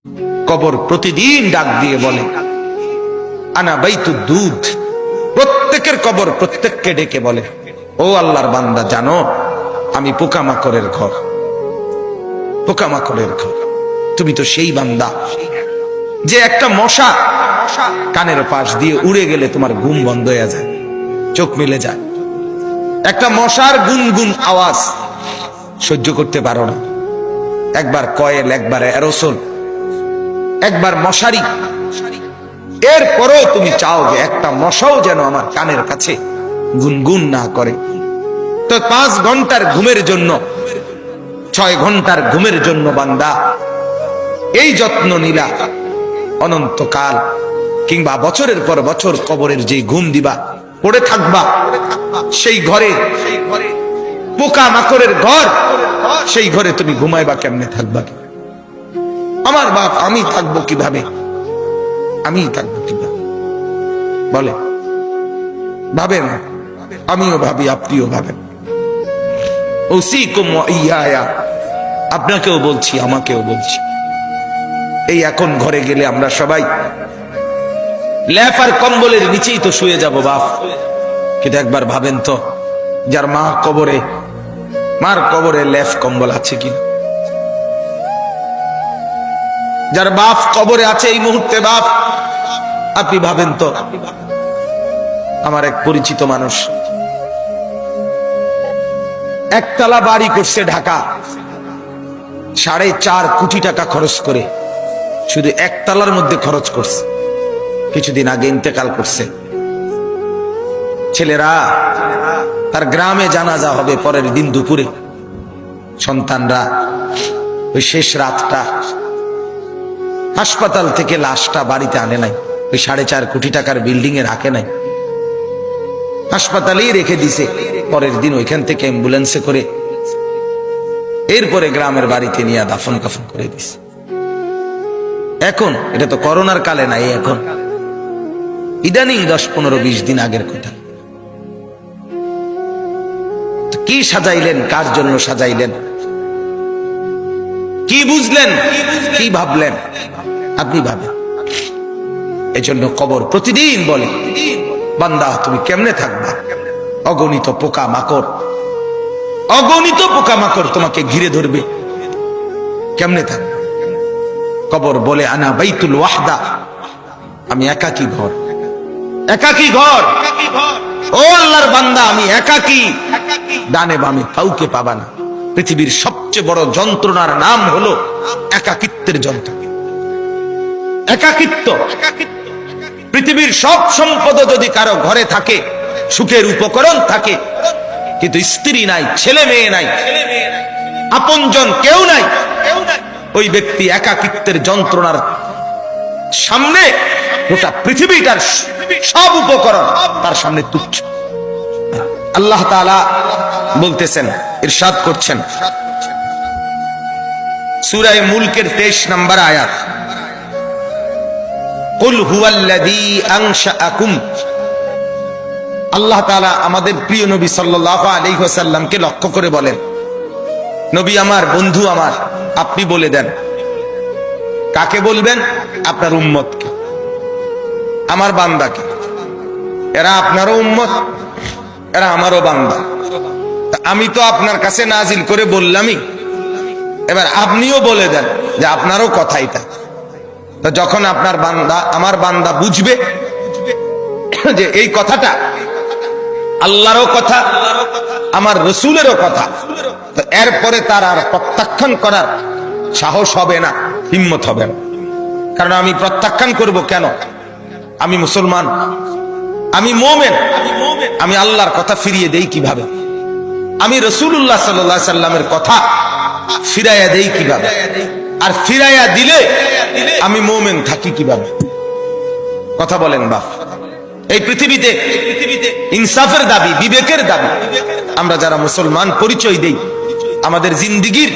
কবর প্রতিদিন ডাক দিয়ে বলে আনা বাইতুদ দুধ। প্রত্যেকের কবর প্রত্যেককে ডেকে বলে, ও আল্লাহর বান্দা, জানো আমি পোকামাকড়ের ঘর, পোকামাকড়ের ঘর। তুমি তো সেই বান্দা যে একটা মশা কানের পাশ দিয়ে উড়ে গেলে তোমার ঘুম বন্ধ হয়ে যায়, চোখ মিলে যায়। একটা মশার গুনগুন আওয়াজ সহ্য করতে পারো না। একবার কয়েল, একবার অ্যারোসোল, একবার মশারি, এরপরও তুমি চাও যে একটা মশাও যেন আমার কানের কাছে গুনগুন না করে। তো 5 ঘন্টার ঘুমের জন্য, 6 ঘন্টার ঘুমের জন্য বান্দা এই যত্ন নিলা, অনন্তকাল কিংবা বছরের পর বছর কবরের যে ঘুম দিবা, পড়ে থাকবা সেই ঘরে, পোকা মাকড়ের ঘর, সেই ঘরে তুমি ঘুমাইবা কেমনে, থাকবা? আমার বাপ, আমি থাকবো কিভাবে? আমি থাকবো কিভাবে বলে? ভাবেন, আমিও ভাবি, আপনিও ভাবেন। ওসিকুম ওয়া ইয়া, আপনাকেও বলছি, আমাকেও বলছি। এই এখন ঘরে গেলে আমরা সবাই ল্যাপ আর কম্বলের নিচেই তো শুয়ে যাব বাপ। কিন্তু একবার ভাবেন তো, যার মা কবরে, মার কবরে ল্যাপ কম্বল আছে কি? যার বাপ কবরে আছে এই মুহূর্তে, বাপ আপনি ভাবেন তো। আমার এক পরিচিত মানুষ একতলা বাড়ি করছে ঢাকা, 4.5 কোটি টাকা খরচ করে, শুধু একতলার মধ্যে খরচ করছে। কিছুদিন আগে ইন্তেকাল করছে। ছেলেরা, তার গ্রামে জানাজা হবে পরের দিন দুপুরে। সন্তানরা ওই শেষ রাতটা হাসপাতাল থেকে লাশটা বাড়িতে আনে নাই, ওই 4.5 কোটি টাকার বিল্ডিং এ রাখে নাই, হাসপাতালেই রেখে দিছে। পরের দিন ওইখান থেকে অ্যাম্বুলেন্সে করে এরপরে গ্রামের বাড়িতে নিয়ে দাফন কাফন করে দিছে। এখন এটা তো করোনার কালে নাই, এখন ইদানিং 10, 15, 20 দিন আগের কথা। কি সাজাইলেন, কার জন্য সাজাইলেন, কি বুঝলেন, কি ভাবলেন? আপনি ভাবেন। এজন্য কবর প্রতিদিন বলে, বান্দা তুমি কেমনে থাকবা? অগণিত পোকা মাকড়, অগণিত পোকা মাকড় তোমাকে ঘিরে ধরবে, কেমনে থাকবে? কবর বলে আনা বাইতুল ওয়াহদা, আমি একাকী ঘর, একাকী ঘর। ও আল্লাহর বান্দা, আমি একাকী, ডানে বামে কাউকে পাবা না। পৃথিবীর সবচেয়ে বড় যন্ত্রণার নাম হলো একাকিত্বের যন্ত্রণা, একাকিত্ব। পৃথিবীর সব সম্পদ যদি কারো ঘরে থাকে, সুখের উপকরণ থাকে, কিন্তু স্ত্রী নাই, ছেলে মেয়ে নাই, আপনজন কেউ নাই, ওই ব্যক্তি একাকিত্বের যন্ত্রণার সামনে গোটা পৃথিবীটার সব উপকরণ তার সামনে তুচ্ছ। আল্লাহ তাআলা বলতেছেন, ইরশাদ করছেন সূরা মুলকের 23 নম্বর আয়াত, কুল হুয়াল্লাযী আনশাআকুম। আল্লাহ তাআলা আমাদের প্রিয় নবী সাল্লাল্লাহু আলাইহি ওয়াসাল্লামকে লক্ষ্য করে বলেন, নবী আমার, বন্ধু আমার, আপনি বলে দেন। কাকে বলবেন? আপনার উম্মতকে, আমার বান্দাকে। এরা আপনারও উম্মত, এরা আমারও বান্দা। আমি তো আপনার কাছে নাজিল করে বললামই, এবার আপনিও বলে দেন যে আপনারও কথা এটা। তো যখন আপনার বান্দা, আমার বান্দা বুঝবে যে এই কথাটা আল্লাহরও কথা, আমার রসুলেরও কথা, তো এরপরে তার আর প্রত্যাখ্যান করার সাহস হবে না, হিম্মত হবে না। কারণ আমি প্রত্যাখ্যান করব কেন? আমি মুসলমান, আমি মুমিন, আমি আল্লাহর কথা ফিরিয়ে দেই কিভাবে? আমি রাসূলুল্লাহ সাল্লাল্লাহু আলাইহি সাল্লামের কথা ফিরাইয়া দেই কিভাবে? আর ফিরাইয়া দিলে আমি মুমিন থাকি কিভাবে? কথা বলেন বাপ। এই পৃথিবীতে ইনসাফের দাবি, বিবেকের দাবি, আমরা যারা মুসলমান পরিচয় দেই, আমাদের জিন্দেগীর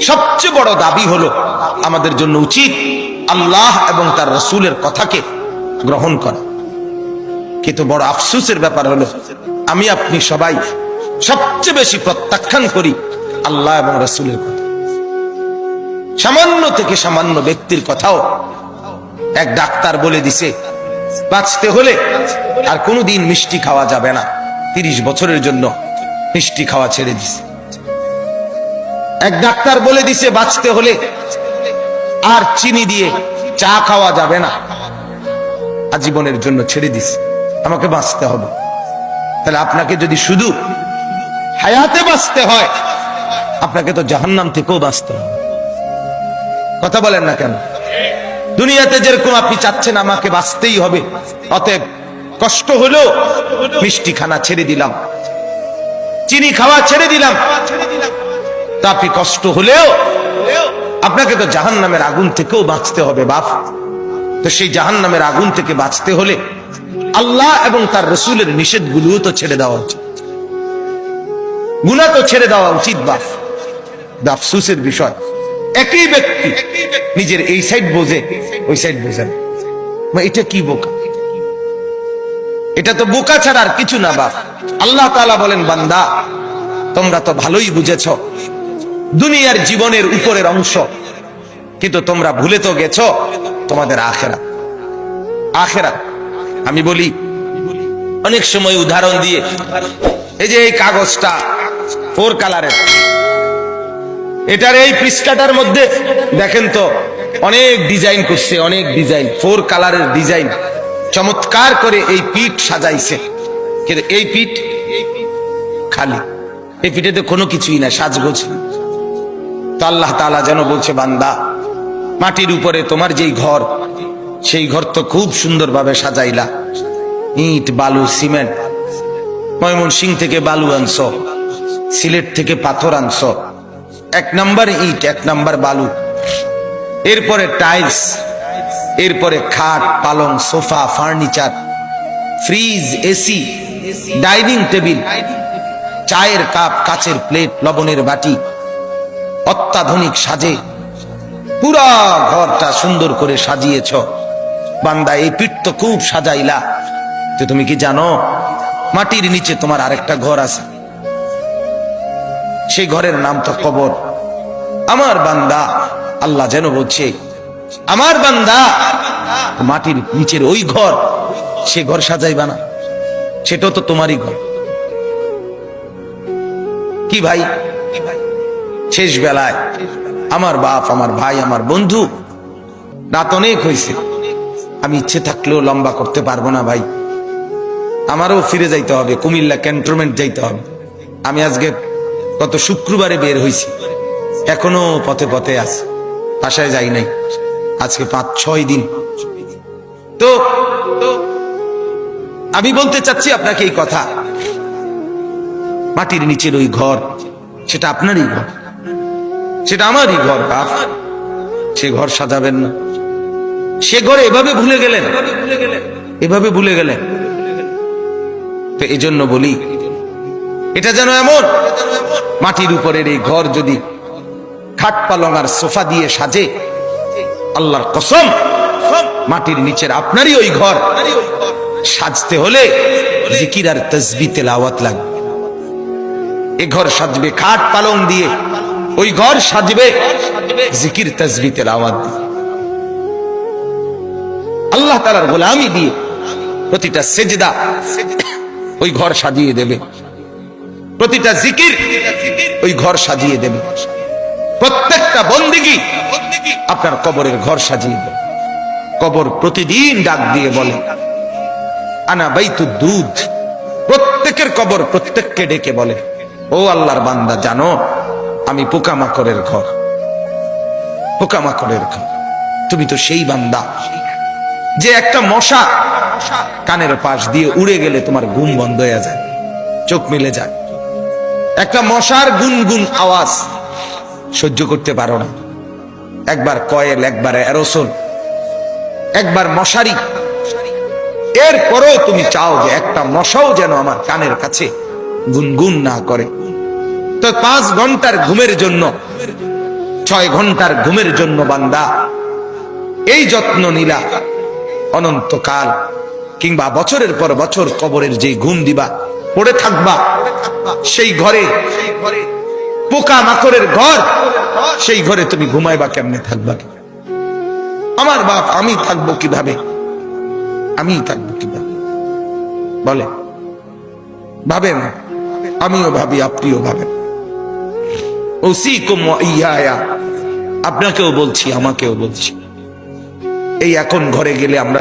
সবচেয়ে বড় দাবি হলো আমাদের জন্য উচিত আল্লাহ এবং তার রাসূলের কথাকে গ্রহণ করা। কিন্তু বড় আফসোসের ব্যাপার হলো আমি আপনি সবাই সবচেয়ে বেশি প্রত্যাখ্যান করি আল্লাহ এবং রাসূলের কথা। সামান্য থেকে সামান্য ব্যক্তির কথাও এক ডাক্তার বলে দিছে বাঁচতে হলে আর কোনোদিন মিষ্টি খাওয়া যাবে না, 30 বছরের জন্য মিষ্টি খাওয়া ছেড়ে দিছে। এক ডাক্তার বলে দিছে বাঁচতে হলে আর চিনি দিয়ে চা খাওয়া যাবে না, আজীবনের জন্য ছেড়ে দিছে। আমাকে বাঁচতে হবে। তাহলে আপনাকে যদি শুধু হায়াতে বাঁচতে হয়, আপনাকে তো জাহান্নাম থেকেও বাঁচতে হবে। কথা বলেন না কেন? দুনিয়াতে যেরকম আপনি চাচ্ছেন আমাকে বাঁচতেই হবে, অতএব কষ্ট হলেও মিষ্টি খানা ছেড়ে দিলাম, চিনি খাওয়া ছেড়ে দিলাম, তা আপনি কষ্ট হলেও আপনাকে তো জাহান্নামের আগুন থেকেও বাঁচতে হবে বাপ। তো সেই জাহান্নামের আগুন থেকে বাঁচতে হলে আল্লাহ এবং তার রসুলের নিষেধগুলোও তো ছেড়ে দেওয়া উচিত, গুনাহ তো ছেড়ে দেওয়া উচিত বাপ। আফসোসের বিষয়, একই ব্যক্তি নিজের এই সাইড বোঝে, ওই সাইড বোঝেন। এটা কি বোকা? এটা তো বোকা ছাড়া আর কিছু না বাপ। আল্লাহ তাআলা বলেন, বান্দা তোমরা তো ভালোই বুঝেছ দুনিয়ার জীবনের উপরের অংশ, কিন্তু তোমরা ভুলে তো গেছো তোমাদের আখিরাত। আখিরাত আমি বলি অনেক সময় উদাহরণ দিয়ে, এই যে এই কাগজটা 4 কালারের, এটার এই পৃষ্ঠাটার মধ্যে দেখেন তো অনেক ডিজাইন করছে, অনেক ডিজাইন, 4 কালারের ডিজাইন, চমৎকার করে এই পিঠ সাজাইছে। কিন্তু এই পিঠ খালি, এই পিঠেতে কোনো কিছুই না, সাজগোজ। তো আল্লাহ তাআলা যেন বলছে, বান্দা মাটির উপরে তোমার যেই ঘর, সেই ঘর তো খুব সুন্দরভাবে সাজাইলা, ইট বালু সিমেন্ট, ময়মনসিংহ থেকে বালু আনছো, সিলেট থেকে পাথর আনছো, 1 নাম্বার ইট 1 নাম্বার বালু, এরপরে টাইলস, এরপরে খাট পালং sofa furniture, fridge AC, dining table, চায়ের কাপ, কাচের প্লেট, লবণের বাটি, অত্যাধুনিক সাজে পুরা ঘরটা সুন্দর করে সাজিয়েছ। বান্দা এই পিঠ তো খুব সাজাইলা, তো তুমি কি জানো মাটির নিচে তোমার আরেকটা ঘর আছে, সেই ঘরের নাম তো কবর। আমার বান্দা, আল্লাহ যেন বলছে, আমার বান্দা মাটির নিচের ওই ঘর, সে ঘর সাজাইবা না, সেটাও তো তোমারই ঘর। কি ভাই, শেষ বেলায় আমার বাপ, আমার ভাই, আমার বন্ধু, রাত অনেক হয়েছে, আমি ইচ্ছে থাকলেও লম্বা করতে পারবো না ভাই, আমারও ফিরে যাইতে হবে, কুমিল্লা ক্যান্টনমেন্ট যাইতে হবে। আমি আজকে গত শুক্রবারে বের হয়েছি, এখনো পথে পথে আছি, বাসায় যাই নাই, আজকে 5-6 দিন। তো আমি বলতে চাচ্ছি আপনাকে এই কথা, মাটির নিচের ওই ঘর, সেটা আপনারই ঘর, সেটা আমারই ঘর বাপ। সে ঘর সাজাবেন না, সে ঘরে এভাবে ভুলে গেলেন, এভাবে ভুলে গেলেন। তো এই জন্য বলি, এটা যেন এমন মাটির উপরের এই ঘর যদি খাট পালং আর সোফা দিয়ে সাজে, আল্লাহর কসম মাটির নিচের আপনারই ওই ঘর সাজতে হলে জিকির আর তাসবিহ তেলাওয়াত লাগবে। এই ঘর সাজবে খাট পালং দিয়ে, ওই ঘর সাজবে জিকির তাসবিহ তেলাওয়াত দিয়ে, আল্লাহ তাআলার গোলামি দিয়ে। প্রতিটা সেজদা ওই ঘর সাজিয়ে দেবে, প্রতিটা জিকির ওই ঘর সাজিয়ে দেবে, প্রত্যেকটা বন্দেগী আপনার কবরের ঘর সাজিয়ে দেবে। কবর প্রতিদিন ডাক দিয়ে বলে, আনা বাইতুদ দুধ। প্রত্যেকের কবর প্রত্যেককে ডেকে বলে, ও আল্লাহর বান্দা জানো আমি পোকামাকড়ের ঘর, পোকামাকড়ের ঘর। তুমি তো সেই বান্দা যে একটা মশা কানের পাশ দিয়ে উড়ে গেলে তোমার ঘুম বন্ধ হয়ে যায়, চোখ মেলে যায়। একটা মশার গুনগুন আওয়াজ সহ্য করতে পারো না, একবার কয়েল, একবার অ্যারোসোল, একবার মশারি, এরপরেও তুমি চাও যে একটা মশাও যেন আমার কানের কাছে গুনগুন না করে। তো 5 ঘন্টার ঘুমের জন্য, 6 ঘন্টার ঘুমের জন্য বান্দা এই যত্ন নিলা, অনন্তকাল কিংবা বছরের পর বছর কবরের যে ঘুম দিবা, পড়ে থাকবা সেই ঘরে পোকা মাকড়ের ঘর, সেই ঘরে তুমি ঘুমাইবা কেমনে, থাকবা কি? আমার বাপ, আমি থাকবো কিভাবে? আমি থাকবো কিভাবে বলে? ভাবেন, আমিও ভাবি, আপনিও ভাবেন। উসিকুম ওয়া ইয়া, আপনাকেও বলছি, আমাকেও বলছি। এই এখন ঘরে গেলে আমরা